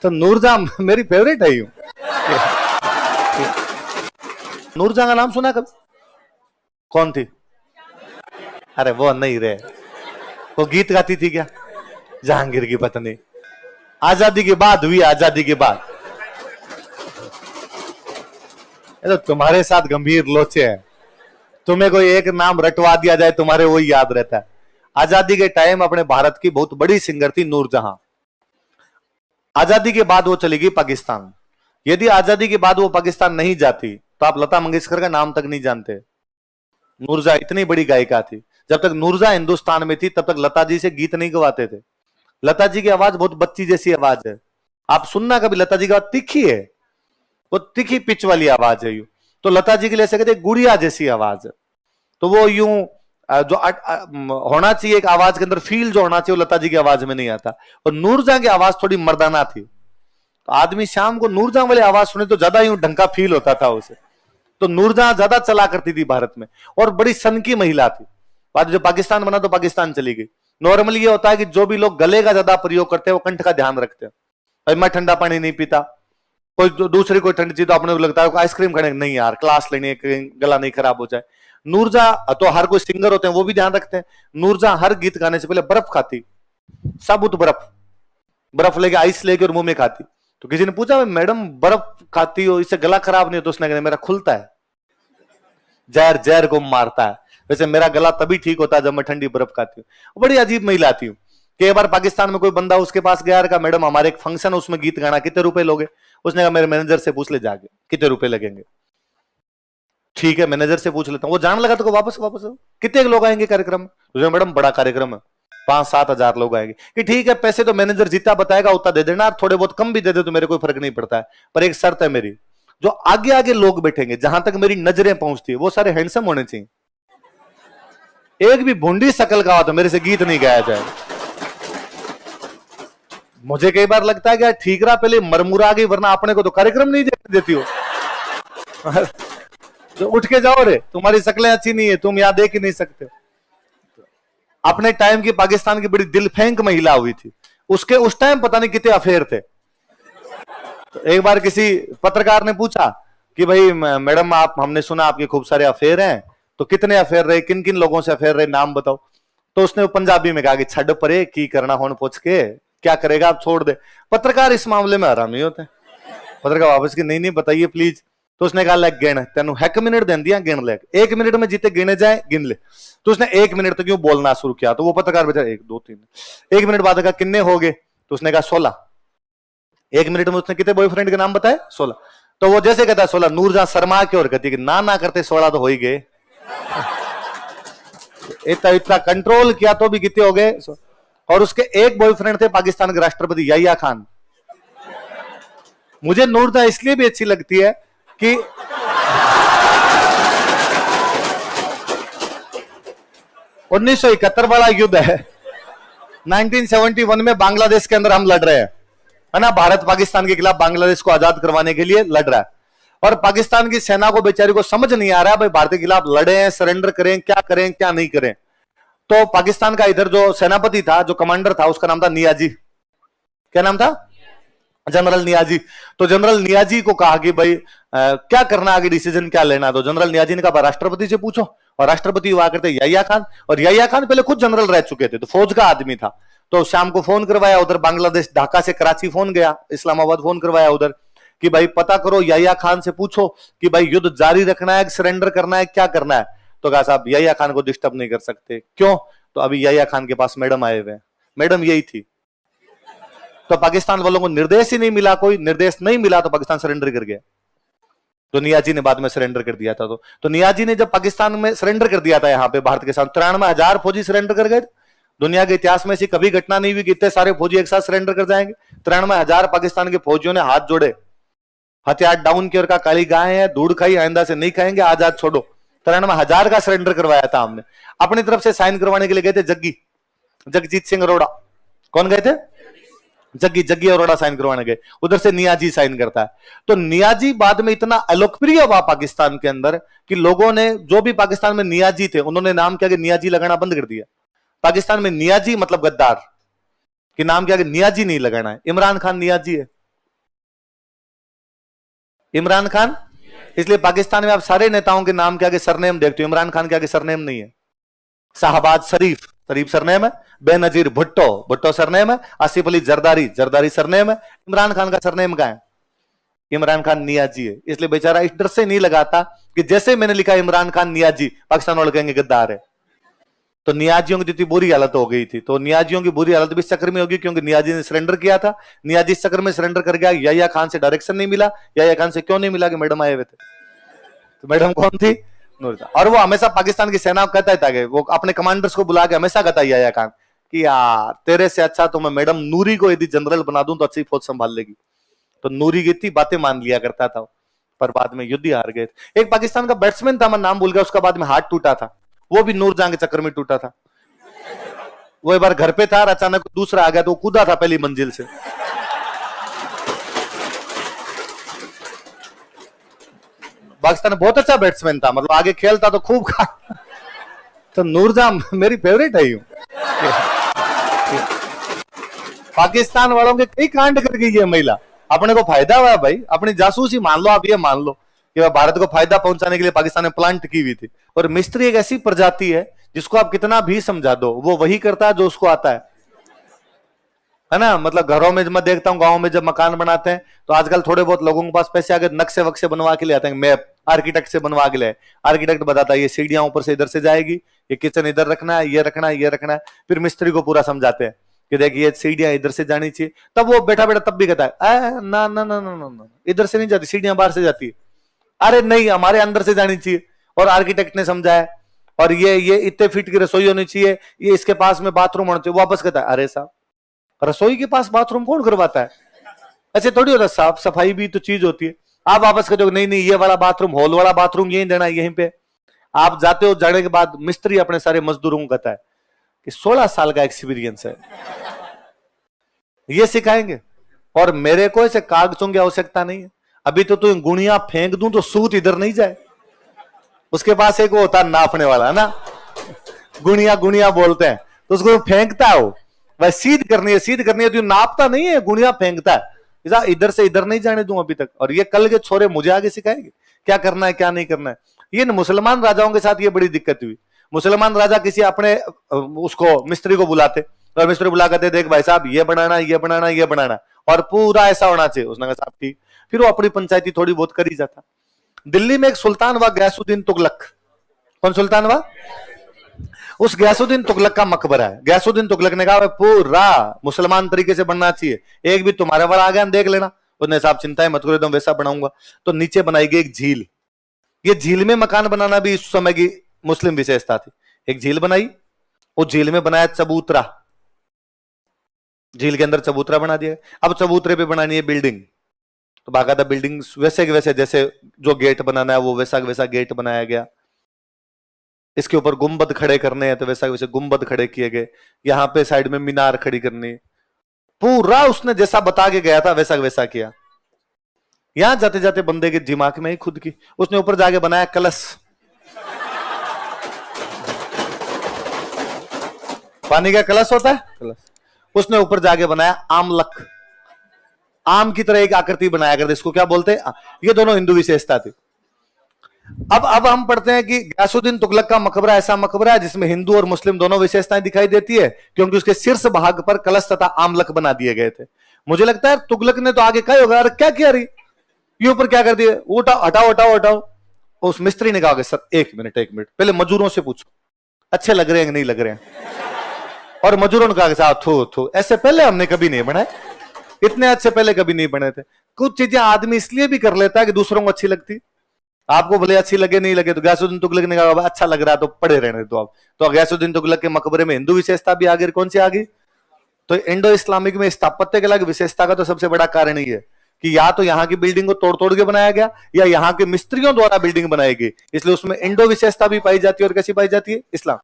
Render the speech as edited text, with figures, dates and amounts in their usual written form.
तो नूरजहां मेरी फेवरेट है यूं। नूरजहां का नाम सुना कभी? कौन थी? अरे वो नहीं रे, वो गीत गाती थी क्या? जहांगीर की पत्नी। आजादी के बाद हुई, आजादी के बाद। तो तुम्हारे साथ गंभीर लोचे हैं, तुम्हें कोई एक नाम रटवा दिया जाए तुम्हारे वही याद रहता है। आजादी के टाइम अपने भारत की बहुत बड़ी सिंगर थी नूरजहां। आजादी के बाद वो चली गई पाकिस्तान। यदि आजादी के बाद वो पाकिस्तान नहीं जाती तो आप लता मंगेशकर का नाम तक नहीं जानते। नूरजहां इतनी बड़ी गायिका थी। जब तक नूरजहां हिंदुस्तान में थी तब तक लता जी से गीत नहीं गवाते थे। लता जी की आवाज बहुत बच्ची जैसी आवाज है, आप सुनना कभी। लता जी की आवाज तीखी है, वो तीखी पिच वाली आवाज है यूं। तो लता जी के लिए ऐसे कहते गुड़िया जैसी आवाज है। तो वो यूं जो होना चाहिए एक आवाज के अंदर फील जो होना चाहिए वो लता जी की आवाज में नहीं आता। और नूरजहां की आवाज थोड़ी मर्दाना थी, तो आदमी शाम को नूरजहां वाली आवाज सुने तो ज्यादा यूं ढंग का फील होता था उसे। तो नूरजहां ज्यादा चला करती थी भारत में, और बड़ी सन की महिला थी। बाद जो पाकिस्तान बना तो पाकिस्तान चली गई। नॉर्मली ये होता है कि जो भी लोग गले का ज्यादा प्रयोग करते हैं वो कंठ का ध्यान रखते हैं। भाई मैं ठंडा पानी नहीं पीता, कोई दूसरी कोई ठंडी चीज तो अपने को लगता है आइसक्रीम खाने, नहीं यार क्लास लेनी है, गला नहीं खराब हो जाए। नूरजहां तो हर कोई सिंगर होते हैं वो भी ध्यान रखते हैं। नूरजहां हर गीत गाने से पहले बर्फ खाती, साबुत बर्फ, बर्फ लेके आइस लेके और मुंह में खाती। तो किसी ने पूछा मैडम बर्फ खाती हो इससे गला खराब नहीं हो? तो उसने कहा मेरा खुलता है, जहर जहर को मारता है। वैसे मेरा गला तभी ठीक होता है जब मैं ठंडी बर्फ खाती हूँ। बड़ी अजीब महिला थी। कई बार पाकिस्तान में कोई बंदा उसके पास गया, कहा मैडम हमारे एक फंक्शन उसमें गीत गाना, कितने रुपए लोगे? उसने कहा मेरे मैनेजर से पूछ ले जाके कितने रुपए लगेंगे। ठीक है मैनेजर से पूछ लेता हूँ। वो जान लगा तो वापस वापस कितने लोग आएंगे कार्यक्रम में? मैडम बड़ा कार्यक्रम है, 5-7 हजार लोग आएंगे। कि ठीक है पैसे तो मैनेजर जितना बताएगा उतना दे देना, थोड़े बहुत कम भी दे दे तो मेरे कोई फर्क नहीं पड़ता है, पर एक शर्त है मेरी, जो आगे आगे लोग बैठेंगे जहां तक मेरी नजरें पहुंचती है वो सारे हैंडसम होने चाहिए। एक भी भुंडी शकल का हो तो मेरे से गीत नहीं गाया जाए। मुझे कई बार लगता है कि यार ठीक रहा पहले मरमुरा गई, वरना अपने को तो कार्यक्रम नहीं देती हो। तो उठ के जाओ रे, तुम्हारी शक्लें अच्छी नहीं है, तुम यहां देख ही नहीं सकते। अपने टाइम की पाकिस्तान की बड़ी दिल फेंक महिला हुई थी, उसके उस टाइम पता नहीं कितने अफेयर थे। तो एक बार किसी पत्रकार ने पूछा कि भाई मैडम आप, हमने सुना आपके खूब सारे अफेयर हैं, तो कितने अफेयर रहे, किन किन लोगों से अफेयर रहे, नाम बताओ। तो उसने पंजाबी में कहा कि छड़ परे की करना होन पूछ के, क्या करेगा आप छोड़ दे। पत्रकार इस मामले में हरामी होते हैं। पत्रकार वापस की नहीं नहीं बताइए प्लीज। तो उसने कहा लग गिन, तेन 1 मिनट दे दिया गिन ले, 1 मिनट में जितने गिने जाए गिन ले। तो उसने 1 मिनट तक क्यों बोलना शुरू किया। तो वो पत्रकार बेचारा 1 2 3, 1 मिनट बाद कहा किन्ने हो गए? तो उसने कहा 16। 1 मिनट में उसने कितने बॉयफ्रेंड के नाम बताए? 16। तो वो जैसे कहता है 16, नूरजहां शर्मा की और कहती ना करते 16 तो हो ही गए। इतना कंट्रोल किया तो भी कितने हो गए। और उसके एक बॉयफ्रेंड थे पाकिस्तान के राष्ट्रपति याहिया खान। मुझे नूरजहां इसलिए भी अच्छी लगती है कि 1971 वाला युद्ध है, 1971 में बांग्लादेश के अंदर हम लड़ रहे हैं, है ना, भारत पाकिस्तान के खिलाफ बांग्लादेश को आजाद करवाने के लिए लड़ रहा है। और पाकिस्तान की सेना को बेचारी को समझ नहीं आ रहा भाई भारत के खिलाफ लड़े हैं, सरेंडर करें, क्या करें क्या नहीं करें। तो पाकिस्तान का इधर जो सेनापति था, जो कमांडर था, उसका नाम था नियाजी। क्या नाम था? जनरल नियाजी। तो जनरल नियाजी को कहा कि भाई क्या करना, आगे डिसीजन क्या लेना। तो जनरल नियाजी ने कहा राष्ट्रपति से पूछो। और राष्ट्रपति हुआ करते याहिया खान, और याहिया खान पहले खुद जनरल रह चुके थे, तो फौज का आदमी था। तो शाम को फोन करवाया उधर बांग्लादेश, ढाका से कराची फोन गया, इस्लामाबाद फोन करवाया उधर कि भाई पता करो, याहिया खान से पूछो कि भाई युद्ध जारी रखना है, सरेंडर करना है, क्या करना है। तो कहा साहब याहिया खान को डिस्टर्ब नहीं कर सकते। क्यों? तो अभी याहिया खान के पास मैडम आए हुए हैं। मैडम यही थी। तो पाकिस्तान वालों को निर्देश ही नहीं मिला, कोई निर्देश नहीं मिला, तो पाकिस्तान सरेंडर कर गया। तो नियाजी ने बाद में सरेंडर कर दिया था। तो नियाजी ने जब पाकिस्तान में सरेंडर कर दिया था, यहाँ पे भारत के साथ 93,000 फौजी सरेंडर कर गए। दुनिया के इतिहास में ऐसी कभी घटना नहीं हुई कि इतने सारे फौजी एक साथ सरेंडर कर जाएंगे। 93,000 पाकिस्तान के फौजियों ने हाथ जोड़े, हथियार डाउन किया और कहा काली गाय है, धूड़ खाई, आइंदा से नहीं खाएंगे, आजाद छोड़ो। 93,000 का सरेंडर करवाया था हमने। अपनी तरफ से साइन करवाने के लिए गए थे जगजीत सिंह अरोड़ा। कौन गए थे? जग्गी अरोड़ा साइन करवाने गए। उधर से नियाजी साइन करता है। तो नियाजी बाद में इतना अलोकप्रिय हुआ पाकिस्तान के अंदर कि लोगों ने, जो भी पाकिस्तान में नियाजी थे, उन्होंने नाम क्या कि नियाजी लगाना बंद कर दिया। पाकिस्तान में नियाजी मतलब गद्दार कि नाम क्या कि नियाजी नहीं लगाना है। इमरान खान नियाजी है, इमरान खान। इसलिए पाकिस्तान में आप सारे नेताओं के नाम के आगे सरनेम देखते हो, इमरान खान के आगे सरनेम नहीं है। शाहबाज शरीफ, शरीफ सरनेम है। बेनजीर भुट्टो, भुट्टो सरनेम है। आसिफ अली जरदारी, जरदारी सरनेम है। इमरान खान का सरनेम क्या है? इमरान खान नियाजी है। इसलिए बेचारा इस डर से नहीं लगाता कि जैसे मैंने लिखा इमरान खान नियाजी, पाकिस्तान वाले कहेंगे गद्दार है। तो नियाजियों की जितनी बुरी हालत हो गई थी, तो नियाजियों की बुरी हालत भी इस चक्कर में होगी क्योंकि नियाजी ने सरेंडर किया था। नियाजी इस चक्कर में सरेंडर कर गया, याया खान से डायरेक्शन नहीं मिला। याया खान से क्यों नहीं मिला? कि मैडम आए हुए थे। तो मैडम कौन थी? और वो हमेशा पाकिस्तान की सेना को कहता था कि वो अपने कमांडर्स को बुला के हमेशा कहता याया खान कि यार तेरे से अच्छा तो मैं मैडम नूरी को यदि जनरल बना दूं तो अच्छी फौज संभाल लेगी। तो नूरी की इतनी बातें मान लिया करता था, पर बाद में युद्ध ही हार गए। एक पाकिस्तान का बैट्समैन था, मैं नाम भूल गया, उसका बाद में हाथ टूटा था, वो भी नूरजहां के चक्कर में टूटा था। वो एक बार घर पे था और अचानक दूसरा आ गया तो कूदा था पहली मंजिल से। पाकिस्तान बहुत अच्छा बैट्समैन था, मतलब आगे खेलता तो खूब खा। तो नूरजहां मेरी फेवरेट है। यूं पाकिस्तान वालों के कई कांड कर गई है महिला, अपने को फायदा हुआ भाई। अपनी जासूसी मान लो, आप ये मान लो कि भारत को फायदा पहुंचाने के लिए पाकिस्तान ने प्लांट की हुई थी। और मिस्त्री एक ऐसी प्रजाति है जिसको आप कितना भी समझा दो वो वही करता है जो उसको आता है ना। मतलब घरों में मैं देखता हूं, गांव में जब मकान बनाते हैं तो आजकल थोड़े बहुत लोगों के पास पैसे आगे नक्शे वक्शे बनवा के ले आते हैं, मैप आर्किटेक्ट से बनवा के ले। आर्किटेक्ट बताता है ये सीढ़ियां ऊपर से इधर से जाएगी, ये किचन इधर रखना है, ये रखना है, ये रखना है। फिर मिस्त्री को पूरा समझाते हैं कि देखिए ये सीढ़ियां इधर से जानी चाहिए। तब वो बैठा बैठा तब भी कहता है ना ना ना ना ना, इधर से नहीं जाती, सीढ़ियां बाहर से जाती है। अरे नहीं, हमारे अंदर से जानी चाहिए। और आर्किटेक्ट ने समझाया, और ये इतने फीट की रसोई होनी चाहिए, ये इसके पास में बाथरूम होना चाहिए। वापस कहता है अरे साहब रसोई के पास बाथरूम कौन करवाता है? ऐसे थोड़ी होता, साफ सफाई भी तो चीज होती है। आप वापस कहते हो नहीं नहीं ये वाला बाथरूम, हॉल वाला बाथरूम यहीं देना है, यहीं पे। आप जाते हो, जाने के बाद मिस्त्री अपने सारे मजदूरों को कहता है कि 16 साल का एक्सपीरियंस है, ये सिखाएंगे। और मेरे को ऐसे कागजों की आवश्यकता नहीं है। अभी तो तू गुणिया फेंक दूं तो सूत इधर नहीं जाए। उसके पास एक वो होता है नापने वाला है ना, गुणिया गुणिया बोलते हैं, तो उसको फेंकता है। वो वह सीध करनी है, सीध करनी है, तो नापता नहीं है, गुणिया फेंकता है। इधर से इधर नहीं जाने दूं अभी तक। और ये कल के छोरे मुझे आगे सिखाएंगे क्या करना है क्या नहीं करना है। ये मुसलमान राजाओं के साथ ये बड़ी दिक्कत हुई। मुसलमान राजा किसी अपने उसको मिस्त्री को बुलाते और मिस्त्री बुला कहते देख भाई साहब ये बनाना ये बनाना ये बनाना और पूरा ऐसा होना चाहिए। उसने कहा साहब ठीक। फिर वो अपनी पंचायती थोड़ी बहुत कर ही जाता। दिल्ली में एक सुल्तान हुआ गयासुद्दीन तुगलक। कौन सुल्तान हुआ? उस गयासुद्दीन तुगलक का मकबरा है। गयासुद्दीन तुगलक ने कहा पूरा मुसलमान तरीके से बनना चाहिए, एक भी तुम्हारे वाला आ गया देख लेना। उसने साहब चिंता मत करो, एकदम वैसा बनाऊंगा। तो नीचे बनाई गई एक झील। ये झील में मकान बनाना भी इस समय की मुस्लिम विशेषता थी। एक झील बनाई, उस झील में बनाया चबूतरा, झील के अंदर चबूतरा बना दिया। अब चबूतरे पे बनानी है बिल्डिंग, तो बाकायदा बिल्डिंग वैसे के वैसे, जैसे जो गेट बनाना है वो वैसा वैसा गेट बनाया गया। इसके ऊपर गुंबद खड़े करने हैं तो वैसा वैसे गुंबद खड़े किए गए। यहाँ पे साइड में मीनार खड़ी करनी, पूरा उसने जैसा बता के गया था वैसा वैसा किया। यहां जाते जाते बंदे के दिमाग में ही खुद की उसने ऊपर जाके बनाया कलश। पानी का कलश होता है, कलश। उसने ऊपर जाके बनाया आमलक, आम की तरह एक आकृति बनाया करते, इसको क्या बोलते हैं? ये दोनों हिंदू विशेषता थी। अब हम पढ़ते हैं कि गयासुद्दीन तुगलक का मकबरा ऐसा मकबरा है जिसमें हिंदू और मुस्लिम दोनों विशेषताएं दिखाई देती है, क्योंकि उसके शीर्ष भाग पर कलश तथा आमलक बना दिए गए थे। मुझे लगता है तुगलक ने तो आगे कहा होगा अरे क्या किया रही, ये ऊपर क्या कर दिए, उठाओ हटाओ हटाओ हटाओ। उस मिस्त्री ने कहा सर एक मिनट पहले मजदूरों से पूछो अच्छे लग रहे हैं कि नहीं लग रहे हैं। और मजदूरों ने कहा साहब थो थो, ऐसे पहले हमने कभी नहीं बनाए, इतने अच्छे पहले कभी नहीं बने थे। कुछ चीजें आदमी इसलिए भी कर लेता है कि दूसरों को अच्छी लगती, आपको भले अच्छी लगे नहीं लगे। तो गयासुद्दीन तुगलक ने कहा अच्छा लग रहा है तो पड़े रहने दो आप। तो गयासुद्दीन तुगलक के मकबरे में हिंदू विशेषता भी आ गई। कौन सी आ गई? तो इंडो इस्लामिक में स्थापत्य कला की विशेषता का तो सबसे बड़ा कारण ही है कि या तो यहाँ की बिल्डिंग को तोड़ तोड़ के बनाया गया या यहाँ के मिस्त्रियों द्वारा बिल्डिंग बनाई गई, इसलिए उसमें इंडो विशेषता भी पाई जाती है। और कैसी पाई जाती है? इस्लाम।